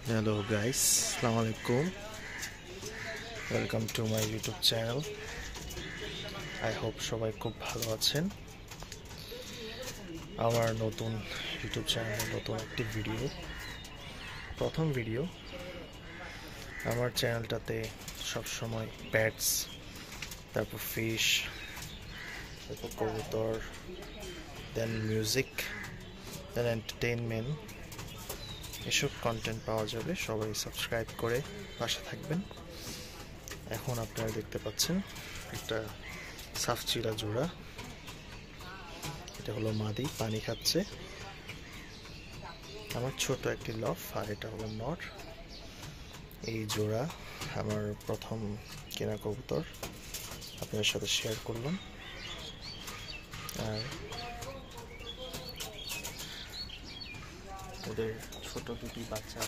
Hello guys, Assalamu alaikum. Welcome to my YouTube channel. I hope সবাই খুব ভালো আছেন। আমার নতুন ইউটিউব চ্যানেলে নতুন একটি ভিডিও, প্রথম ভিডিও। আমার চ্যানেলটাতে সবসময় প্যাটস, তারপর ফিশ, তারপর কবুতর, দেন মিউজিক, দেন এন্টারটেইনমেন্ট, এসব কন্টেন্ট পাওয়া যাবে। সবাই সাবস্ক্রাইব করে পাশে থাকবেন। এখন আপনারা দেখতে পাচ্ছেন একটা সাফচিরা জোড়া, এটা হলো মাদি, পানি খাচ্ছে। আমার ছোট একটি লফ, আর এটা হলো নর। এই জোড়া আমার প্রথম কেনা কবুতর, আপনাদের সাথে শেয়ার করলাম। আর ওদের ছোট দুটি বাচ্চা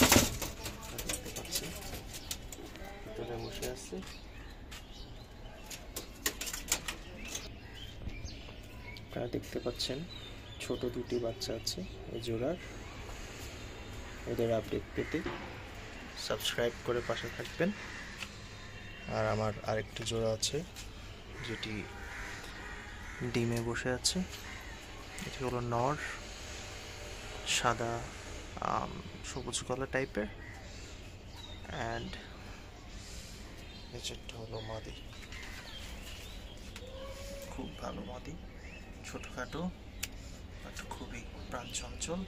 দেখতে পাচ্ছি, ভিতরে বসে আছে। আপনারা দেখতে পাচ্ছেন ছোট দুটি বাচ্চা আছে এই জোড়ার। ওদের আপডেট পেতে সাবস্ক্রাইব করে পাশে থাকবেন। আর আমার আরেকটি জোড়া আছে যেটি ডিমে বসে আছে। এটি হলো নর, সাদা সবুজ কালার টাইপের, অ্যান্ড নিচেরটা হলো মাদি। খুব ভালো মাদি, ছোটখাটো বাট খুবই প্রাণ চঞ্চল।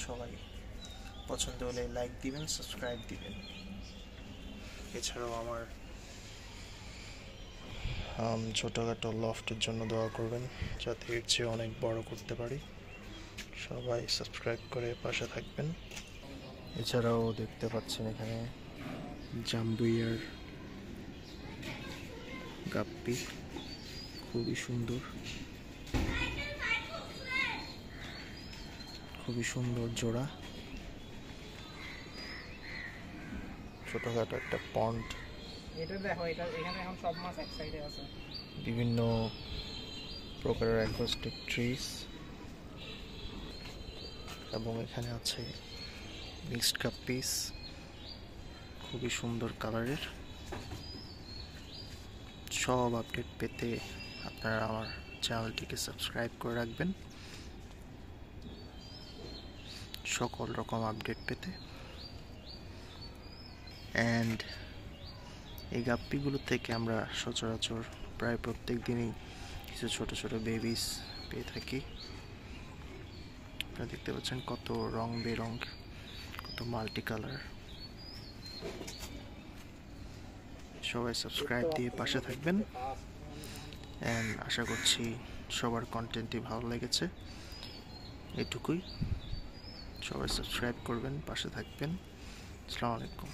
সবাই পছন্দ হলে লাইক দিবেন, সাবস্ক্রাইব দিবেন। এছাড়াও আমার ছোটখাটো লফটের জন্য দোয়া করবেন, যাতে এর চেয়ে অনেক বড় করতে পারি। সবাই সাবস্ক্রাইব করে পাশে থাকবেন। এছাড়াও দেখতে পাচ্ছেন এখানে জাম্বুইয়ার গাপ্পি, খুবই সুন্দর, খুবই সুন্দর জোড়া। ছোটখাটো একটা পন্ড, এটা দেখো, এটা এখানে এখন সব মাছ এক সাইডে আছে। বিভিন্ন প্রকারের অ্যাকোয়াস্টিক ট্রিজ, এবং এখানে আছে মিক্সড গাপ্পিস, খুবই সুন্দর কালারের। সব আপডেট পেতে আপনারা আমার চ্যানেলটিকে সাবস্ক্রাইব করে রাখবেন, সকল রকম আপডেট পেতে। অ্যান্ড এই গাপ্পিগুলো থেকে আমরা সচরাচর প্রায় প্রত্যেক দিনই কিছু ছোট ছোট বেবিস পেয়ে থাকি। আপনারা দেখতে পাচ্ছেন কত রং বেরং, কত মাল্টি কালার। সবাই সাবস্ক্রাইব দিয়ে পাশে থাকবেন, অ্যান্ড আশা করছি সবার কন্টেন্টই ভালো লেগেছে। এটুকুই, সবাই সাবস্ক্রাইব করবেন, পাশে থাকবেন। আসসালামু আলাইকুম।